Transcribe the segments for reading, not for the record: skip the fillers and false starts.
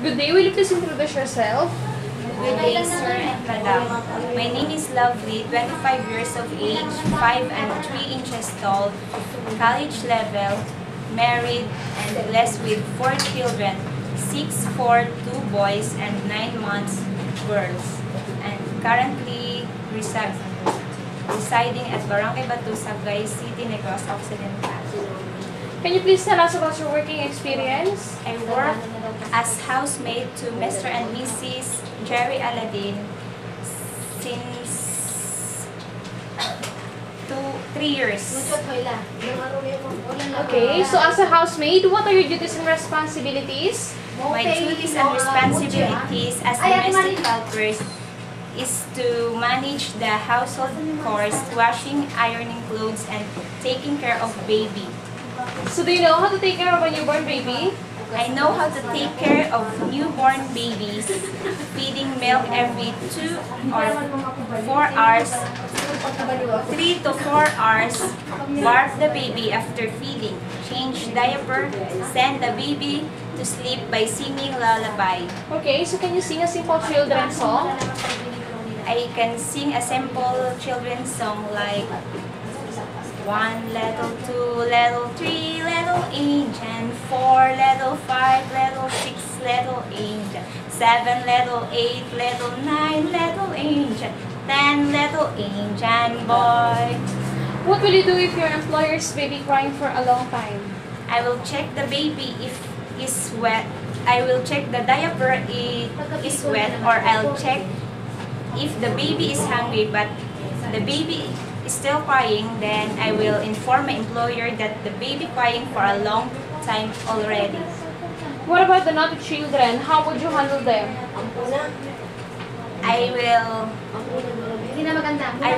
Good day, will you please introduce yourself? Good day, sir and madam. My name is Lovely, 25 years of age, 5 and 3 inches tall, college level, married, and blessed with 4 children, 6, 4, 2 boys, and 9 months girls. And currently residing at Barangay Batu, Sagay City, Negros Occidental. Can you please tell us about your working experience? I work as housemaid to Mr. and Mrs. Jerry Aladdin since 3 years. Okay, so as a housemaid, what are your duties and responsibilities? My duties and responsibilities as domestic helpers is to manage the household chores, washing, ironing clothes, and taking care of baby. So do you know how to take care of a newborn baby? I know how to take care of newborn babies, feeding milk every 2 or 4 hours, 3 to 4 hours, bath the baby after feeding, change diaper, send the baby to sleep by singing lullaby. Okay, so can you sing a simple children's song? I can sing a simple children's song like 1 little, 2 little, 3 little angel, 4 little, 5 little, 6 little angel, 7 little, 8 little, 9 little angel, 10 little angel boy. What will you do if your employer's baby crying for a long time? I will check the baby if it's wet. I will check the diaper if it's wet, or I'll check if the baby is hungry but the baby is still crying. Then I will inform my employer that the baby crying for a long time already. What about the naughty children? How would you handle them? I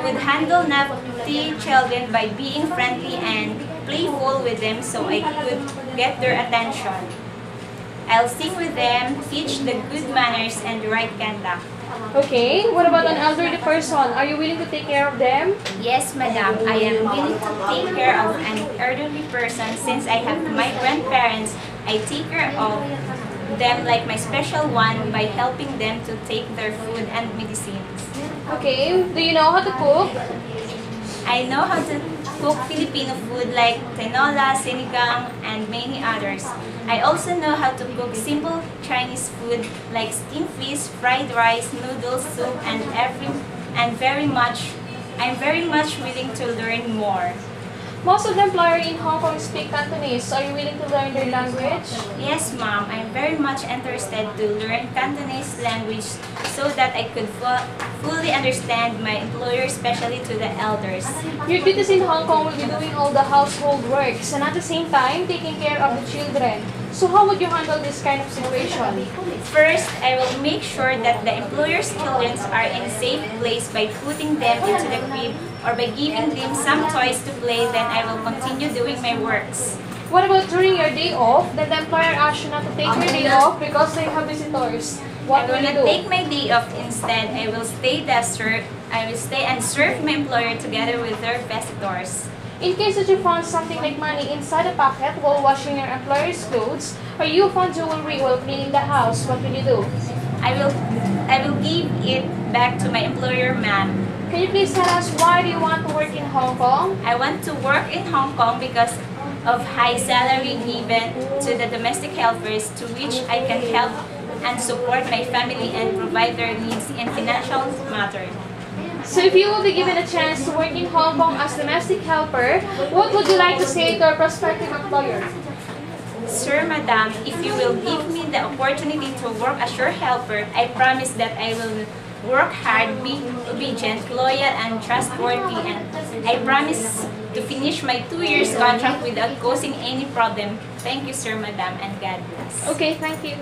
would handle naughty children by being friendly and playful with them so I could get their attention. I'll sing with them, teach the good manners and the right conduct. Okay, what about an elderly person? Are you willing to take care of them? Yes, madam. I am willing to take care of an elderly person since I have my grandparents. I take care of them like my special one by helping them to take their food and medicines. Okay, do you know how to cook? I know how to cook Filipino food like tinola, sinigang, and many others. I also know how to cook simple Chinese food like steamed fish, fried rice, noodles, soup, and I'm very much willing to learn more. Most of the employers in Hong Kong speak Cantonese. Are you willing to learn their language? Yes, ma'am. I'm very much interested to learn Cantonese language so that I could fully understand my employer, especially to the elders. Your duties in Hong Kong will be doing all the household works and at the same time taking care of the children. So how would you handle this kind of situation? First, I will make sure that the employer's children are in a safe place by putting them into the crib or by giving them some toys to play. Then I will continue doing my works. What about during your day off? Then the employer asks you not to take your day off because they have visitors. What will you do? I will not take my day off. Instead, I will stay and serve my employer together with their visitors. In case that you found something like money inside a pocket while washing your employer's clothes, or you found jewelry while cleaning the house, what will you do? I will give it back to my employer, ma'am. Can you please tell us why do you want to work in Hong Kong? I want to work in Hong Kong because of high salary given to the domestic helpers, to which I can help and support my family and provide their needs in financial matters. So if you will be given a chance to work in Hong Kong as domestic helper, what would you like to say to our prospective employer? Sir, madam, if you will give me the opportunity to work as your helper, I promise that I will work hard, be obedient, loyal, and trustworthy, and I promise to finish my 2 years contract without causing any problem. Thank you, sir, madam, and God bless. Okay, thank you.